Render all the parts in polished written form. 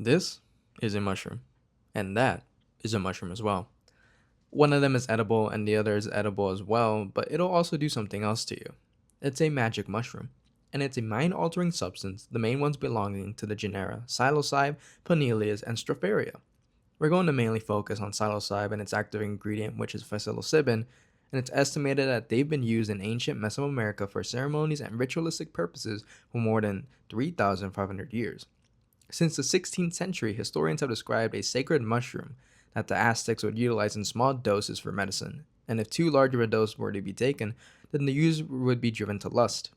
This is a mushroom, and that is a mushroom as well. One of them is edible and the other is edible as well, but it'll also do something else to you. It's a magic mushroom, and it's a mind altering substance, the main ones belonging to the genera psilocybe, Panelius, and Stropharia. We're going to mainly focus on psilocybe and its active ingredient, which is psilocybin, and it's estimated that they've been used in ancient Mesoamerica for ceremonies and ritualistic purposes for more than 3,500 years. Since the 16th century, historians have described a sacred mushroom that the Aztecs would utilize in small doses for medicine, and if too large of a dose were to be taken, then the user would be driven to lust.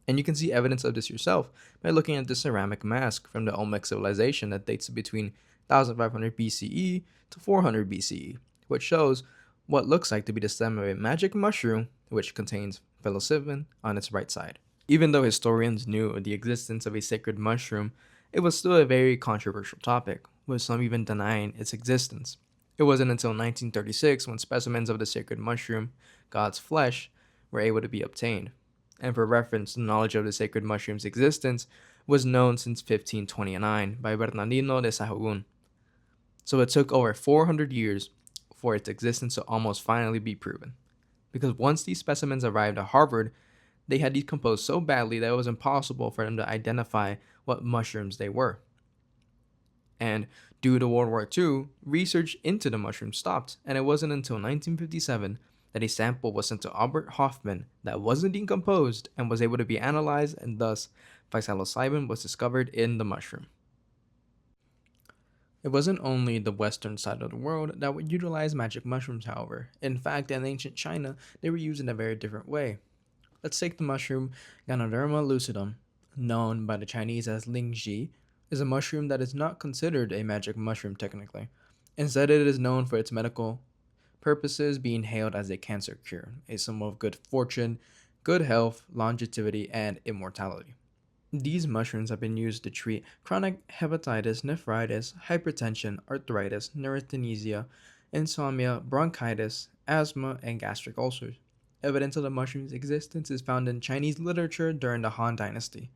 And you can see evidence of this yourself by looking at the ceramic mask from the Olmec civilization that dates between 1500 BCE to 400 BCE, which shows what looks like to be the stem of a magic mushroom which contains psilocybin on its right side. Even though historians knew of the existence of a sacred mushroom, it was still a very controversial topic, with some even denying its existence. It wasn't until 1936 when specimens of the sacred mushroom, God's flesh, were able to be obtained. And for reference, the knowledge of the sacred mushroom's existence was known since 1529 by Bernardino de Sahagún. So it took over 400 years for its existence to almost finally be proven. Because once these specimens arrived at Harvard, they had decomposed so badly that it was impossible for them to identify what mushrooms they were. And due to World War II, research into the mushroom stopped, and it wasn't until 1957 that a sample was sent to Albert Hofmann that wasn't decomposed and was able to be analyzed, and thus psilocybin was discovered in the mushroom. It wasn't only the western side of the world that would utilize magic mushrooms, however. In fact, in ancient China, they were used in a very different way. Let's take the mushroom Ganoderma lucidum, known by the Chinese as Lingzhi, is a mushroom that is not considered a magic mushroom technically. Instead, it is known for its medical purposes, being hailed as a cancer cure, a symbol of good fortune, good health, longevity, and immortality. These mushrooms have been used to treat chronic hepatitis, nephritis, hypertension, arthritis, neurasthenia, insomnia, bronchitis, asthma, and gastric ulcers. Evidence of the mushroom's existence is found in Chinese literature during the Han Dynasty,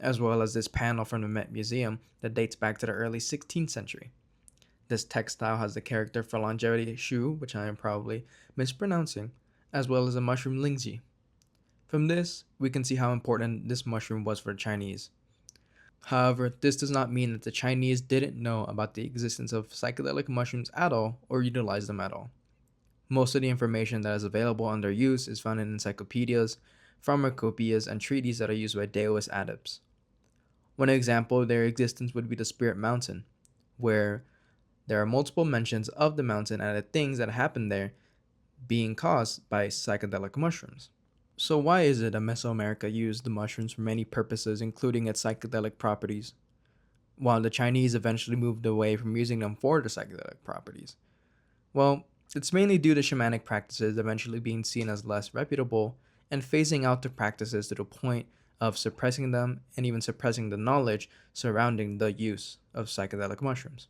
as well as this panel from the Met Museum that dates back to the early 16th century. This textile has the character for longevity Shu, which I am probably mispronouncing, as well as the mushroom Lingzi. From this, we can see how important this mushroom was for the Chinese. However, this does not mean that the Chinese didn't know about the existence of psychedelic mushrooms at all or utilize them at all. Most of the information that is available on their use is found in encyclopedias, pharmacopoeias, and treatises that are used by Daoist adepts. One example of their existence would be the Spirit Mountain, where there are multiple mentions of the mountain and the things that happen there being caused by psychedelic mushrooms. So why is it that Mesoamerica used the mushrooms for many purposes, including its psychedelic properties, while the Chinese eventually moved away from using them for the psychedelic properties? Well, it's mainly due to shamanic practices eventually being seen as less reputable and phasing out the practices to the point of suppressing them and even suppressing the knowledge surrounding the use of psychedelic mushrooms.